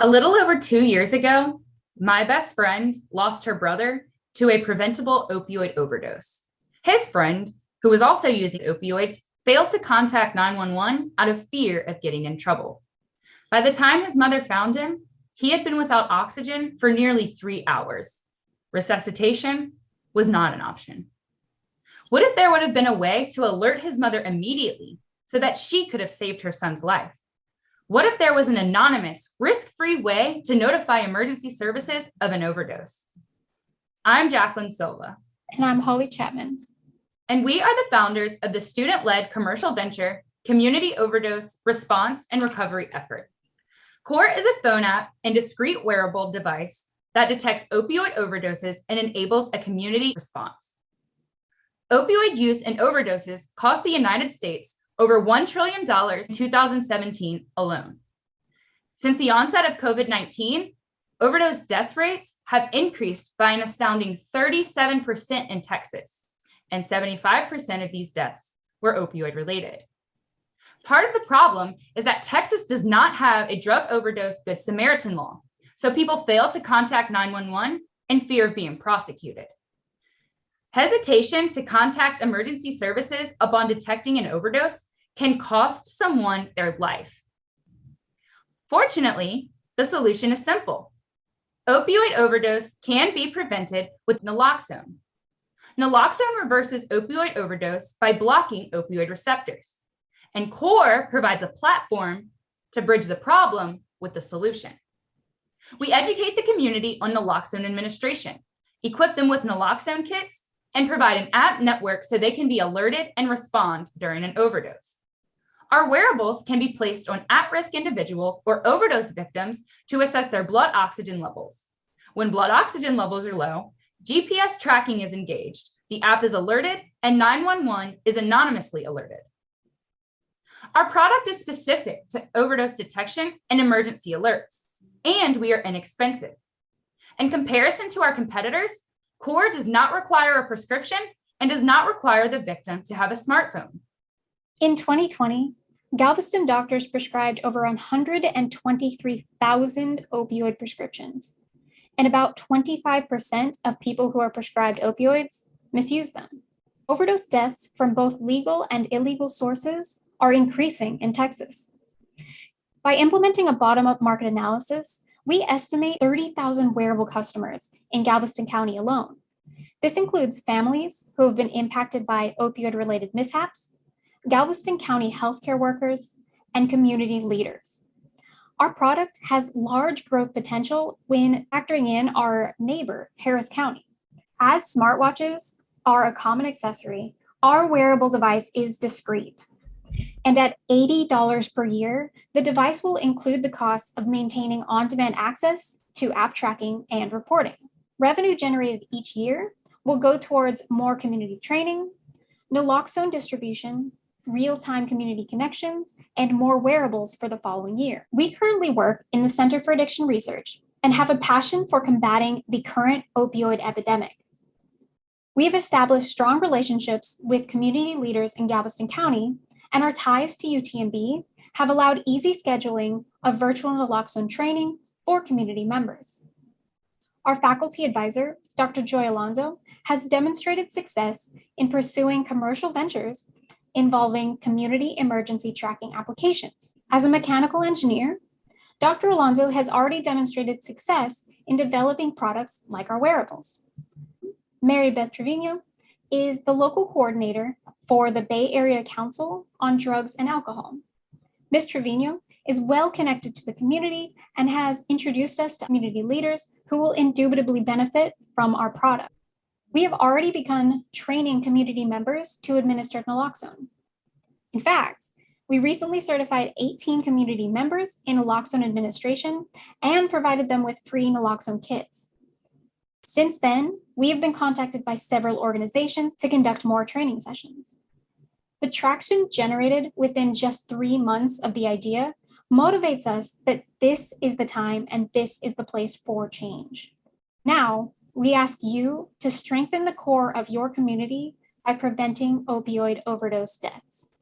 A little over 2 years ago, my best friend lost her brother to a preventable opioid overdose. His friend, who was also using opioids, failed to contact 911 out of fear of getting in trouble. By the time his mother found him, he had been without oxygen for nearly 3 hours. Resuscitation was not an option. What if there would have been a way to alert his mother immediately so that she could have saved her son's life? What if there was an anonymous, risk-free way to notify emergency services of an overdose? I'm Jacqueline Silva. And I'm Holly Chapman. And we are the founders of the student-led commercial venture, Community Overdose Response and Recovery Effort. CORRE is a phone app and discrete wearable device that detects opioid overdoses and enables a community response. Opioid use and overdoses cost the United States over $1 trillion in 2017 alone. Since the onset of COVID-19, overdose death rates have increased by an astounding 37% in Texas, and 75% of these deaths were opioid related. Part of the problem is that Texas does not have a drug overdose Good Samaritan law, so people fail to contact 911 in fear of being prosecuted. Hesitation to contact emergency services upon detecting an overdose can cost someone their life. Fortunately, the solution is simple. Opioid overdose can be prevented with naloxone. Naloxone reverses opioid overdose by blocking opioid receptors, and CORRE provides a platform to bridge the problem with the solution. We educate the community on naloxone administration, equip them with naloxone kits, and provide an app network so they can be alerted and respond during an overdose. Our wearables can be placed on at-risk individuals or overdose victims to assess their blood oxygen levels. When blood oxygen levels are low, GPS tracking is engaged, the app is alerted, and 911 is anonymously alerted. Our product is specific to overdose detection and emergency alerts, and we are inexpensive. In comparison to our competitors, CORRE does not require a prescription and does not require the victim to have a smartphone. In 2020, Galveston doctors prescribed over 123,000 opioid prescriptions, and about 25% of people who are prescribed opioids misuse them. Overdose deaths from both legal and illegal sources are increasing in Texas. By implementing a bottom-up market analysis, we estimate 30,000 wearable customers in Galveston County alone. This includes families who have been impacted by opioid-related mishaps, Galveston County healthcare workers, and community leaders. Our product has large growth potential when factoring in our neighbor, Harris County. As smartwatches are a common accessory, our wearable device is discreet. And at $80 per year, the device will include the costs of maintaining on-demand access to app tracking and reporting. Revenue generated each year will go towards more community training, naloxone distribution, real-time community connections, and more wearables for the following year. We currently work in the Center for Addiction Research and have a passion for combating the current opioid epidemic. We have established strong relationships with community leaders in Galveston County, and our ties to UTMB have allowed easy scheduling of virtual naloxone training for community members. Our faculty advisor, Dr. Joy Alonzo, has demonstrated success in pursuing commercial ventures involving community emergency tracking applications. As a mechanical engineer, Dr. Alonzo has already demonstrated success in developing products like our wearables. Mary Beth Trevino is the local coordinator for the Bay Area Council on Drugs and Alcohol. Ms. Trevino is well connected to the community and has introduced us to community leaders who will indubitably benefit from our product. We have already begun training community members to administer naloxone. In fact, we recently certified 18 community members in naloxone administration and provided them with free naloxone kits. Since then, we have been contacted by several organizations to conduct more training sessions. The traction generated within just 3 months of the idea motivates us that this is the time and this is the place for change. Now, we ask you to strengthen the core of your community by preventing opioid overdose deaths.